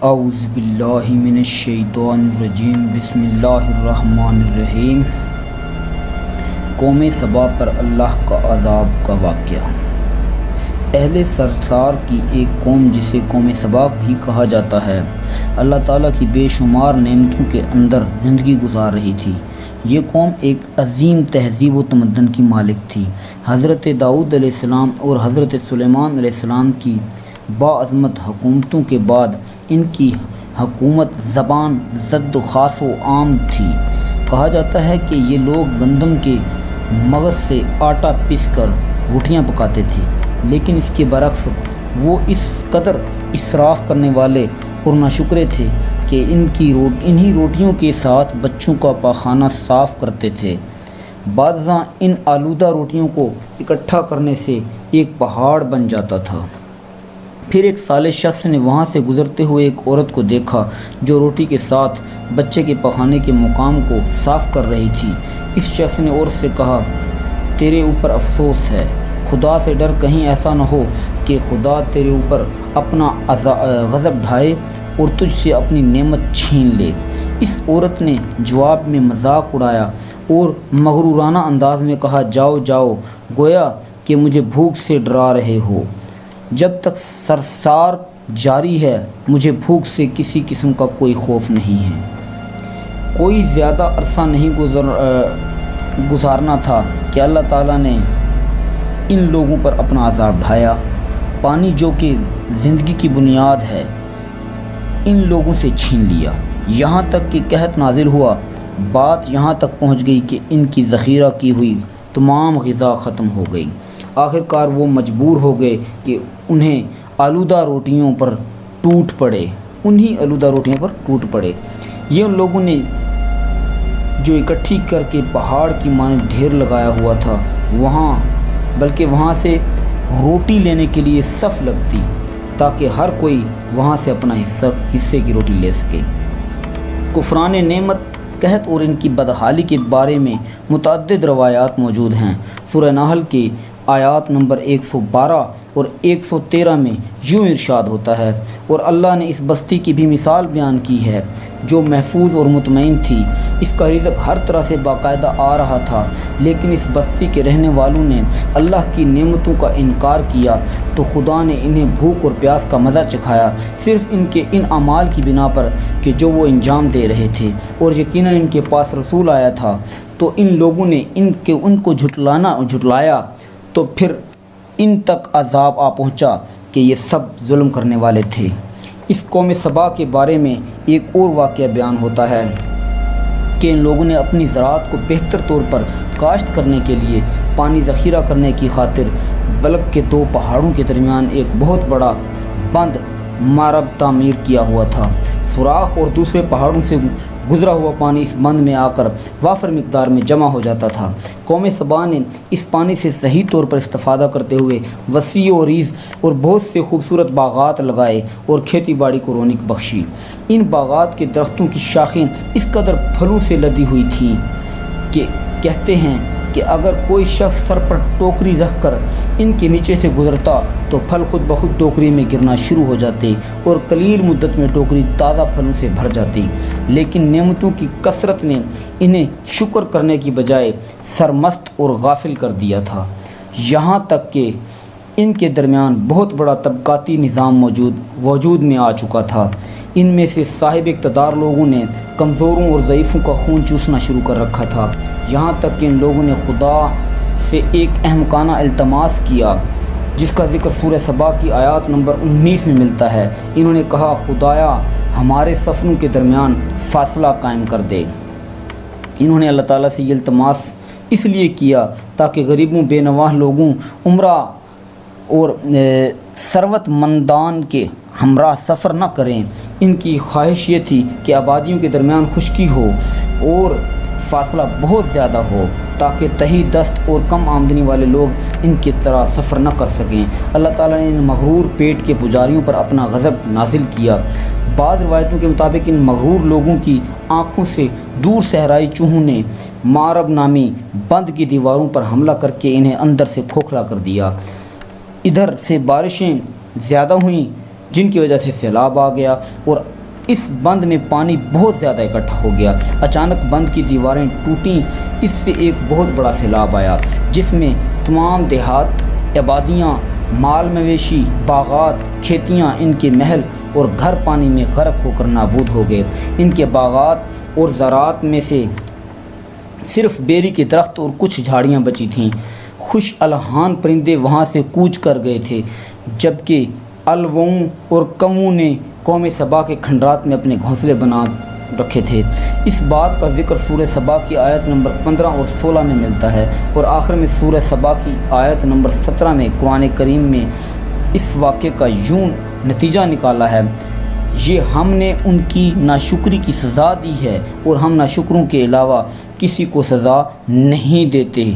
اعوذ باللہ من الشیطان الرجیم بسم اللہ الرحمن الرحیم۔ قوم سبا پر اللہ کا عذاب کا واقعہ۔ اہل سرسار کی ایک قوم جسے قوم سبا بھی کہا جاتا ہے، اللہ تعالیٰ کی بے شمار نعمتوں کے اندر زندگی گزار رہی تھی۔ یہ قوم ایک عظیم تہذیب و تمدن کی مالک تھی۔ حضرت داؤد علیہ السلام اور حضرت سلیمان علیہ السلام کی باعظمت حکومتوں کے بعد ان کی حکومت زبان زد و خاص و عام تھی۔ کہا جاتا ہے کہ یہ لوگ گندم کے مغز سے آٹا پیس کر روٹیاں پکاتے تھے، لیکن اس کے برعکس وہ اس قدر اسراف کرنے والے اور ناشکرے تھے کہ انہی روٹیوں کے ساتھ بچوں کا پاخانہ صاف کرتے تھے۔ بعضاں ان آلودہ روٹیوں کو اکٹھا کرنے سے ایک پہاڑ بن جاتا تھا۔ پھر ایک صالح شخص نے وہاں سے گزرتے ہوئے ایک عورت کو دیکھا جو روٹی کے ساتھ بچے کے پخانے کے مقام کو صاف کر رہی تھی۔ اس شخص نے عورت سے کہا، تیرے اوپر افسوس ہے، خدا سے ڈر، کہیں ایسا نہ ہو کہ خدا تیرے اوپر اپنا غضب ڈھائے اور تجھ سے اپنی نعمت چھین لے۔ اس عورت نے جواب میں مذاق اڑایا اور مغرورانہ انداز میں کہا، جاؤ جاؤ، گویا کہ مجھے بھوک سے ڈرا رہے ہو۔ جب تک سرسار جاری ہے مجھے بھوک سے کسی قسم کا کوئی خوف نہیں ہے۔ کوئی زیادہ عرصہ نہیں گزارنا تھا کہ اللہ تعالیٰ نے ان لوگوں پر اپنا عذاب ڈھایا۔ پانی جو کہ زندگی کی بنیاد ہے ان لوگوں سے چھین لیا، یہاں تک کہ قحط نازل ہوا۔ بات یہاں تک پہنچ گئی کہ ان کی ذخیرہ کی ہوئی تمام غذا ختم ہو گئی۔ آخر کار وہ مجبور ہو گئے کہ انہیں آلودہ روٹیوں پر ٹوٹ پڑے۔ یہ ان لوگوں نے جو اکٹھی کر کے پہاڑ کی مانند ڈھیر لگایا ہوا تھا، وہاں سے روٹی لینے کے لیے صف لگتی تاکہ ہر کوئی وہاں سے اپنا حصے کی روٹی لے سکے۔ کفران نعمت، قحط اور ان کی بدحالی کے بارے میں متعدد روایات موجود ہیں۔ سورہ نحل کی آیات نمبر 112 اور 113 میں یوں ارشاد ہوتا ہے، اور اللہ نے اس بستی کی بھی مثال بیان کی ہے جو محفوظ اور مطمئن تھی۔ اس کا رزق ہر طرح سے باقاعدہ آ رہا تھا، لیکن اس بستی کے رہنے والوں نے اللہ کی نعمتوں کا انکار کیا تو خدا نے انہیں بھوک اور پیاس کا مزہ چکھایا، صرف ان کے ان اعمال کی بنا پر کہ جو وہ انجام دے رہے تھے۔ اور یقیناً ان کے پاس رسول آیا تھا تو ان لوگوں نے ان کو جھٹلایا تو پھر ان تک عذاب آ پہنچا کہ یہ سب ظلم کرنے والے تھے۔ اس قوم سبا کے بارے میں ایک اور واقعہ بیان ہوتا ہے کہ ان لوگوں نے اپنی زراعت کو بہتر طور پر کاشت کرنے کے لیے پانی ذخیرہ کرنے کی خاطر بلب کے دو پہاڑوں کے درمیان ایک بہت بڑا بند مارب تعمیر کیا ہوا تھا۔ سوراخ اور دوسرے پہاڑوں سے گزرا ہوا پانی اس بند میں آ کر وافر مقدار میں جمع ہو جاتا تھا۔ قوم سبا نے اس پانی سے صحیح طور پر استفادہ کرتے ہوئے وسیع و ریز اور بہت سے خوبصورت باغات لگائے اور کھیتی باڑی کو رونق بخشی۔ ان باغات کے درختوں کی شاخیں اس قدر پھلوں سے لدی ہوئی تھیں کہ کہتے ہیں کہ اگر کوئی شخص سر پر ٹوکری رکھ کر ان کے نیچے سے گزرتا تو پھل خود بخود ٹوکری میں گرنا شروع ہو جاتے اور قلیل مدت میں ٹوکری تازہ پھلوں سے بھر جاتی۔ لیکن نعمتوں کی کثرت نے انہیں شکر کرنے کی بجائے سرمست اور غافل کر دیا تھا، یہاں تک کہ ان کے درمیان بہت بڑا طبقاتی نظام وجود میں آ چکا تھا۔ ان میں سے صاحب اقتدار لوگوں نے کمزوروں اور ضعیفوں کا خون چوسنا شروع کر رکھا تھا، یہاں تک کہ ان لوگوں نے خدا سے ایک احمقانہ التماس کیا جس کا ذکر سورہ سبا کی آیات نمبر 19 میں ملتا ہے۔ انہوں نے کہا، خدایا ہمارے سفروں کے درمیان فاصلہ قائم کر دے۔ انہوں نے اللہ تعالیٰ سے یہ التماس اس لیے کیا تاکہ غریبوں، بے نواح لوگوں، عمرہ اور ثروت مندان کے ہمراہ سفر نہ کریں۔ ان کی خواہش یہ تھی کہ آبادیوں کے درمیان خشکی ہو اور فاصلہ بہت زیادہ ہو تاکہ تہی دست اور کم آمدنی والے لوگ ان کی طرح سفر نہ کر سکیں۔ اللہ تعالیٰ نے ان مغرور پیٹ کے پجاریوں پر اپنا غضب نازل کیا۔ بعض روایتوں کے مطابق ان مغرور لوگوں کی آنکھوں سے دور صحرائی چوہوں نے مارب نامی بند کی دیواروں پر حملہ کر کے انہیں اندر سے کھوکھلا کر دیا۔ ادھر سے بارشیں زیادہ ہوئیں جن کی وجہ سے سیلاب آ گیا اور اس بند میں پانی بہت زیادہ اکٹھا ہو گیا۔ اچانک بند کی دیواریں ٹوٹیں، اس سے ایک بہت بڑا سیلاب آیا جس میں تمام دیہات، آبادیاں، مال مویشی، باغات، کھیتیاں، ان کے محل اور گھر پانی میں غرق ہو کر نابود ہو گئے۔ ان کے باغات اور زراعت میں سے صرف بیری کے درخت اور کچھ جھاڑیاں بچی تھیں۔ خوش الحان پرندے وہاں سے کوچ کر گئے تھے، جبکہ الوؤں اور کووں نے قوم سبا کے کھنڈرات میں اپنے گھونسلے بنا رکھے تھے۔ اس بات کا ذکر سورہ سبا کی آیت نمبر 15 اور 16 میں ملتا ہے، اور آخر میں سورہ سبا کی آیت نمبر 17 میں قرآن کریم میں اس واقعے کا یوں نتیجہ نکالا ہے: یہ ہم نے ان کی ناشکری کی سزا دی ہے اور ہم ناشکروں کے علاوہ کسی کو سزا نہیں دیتے۔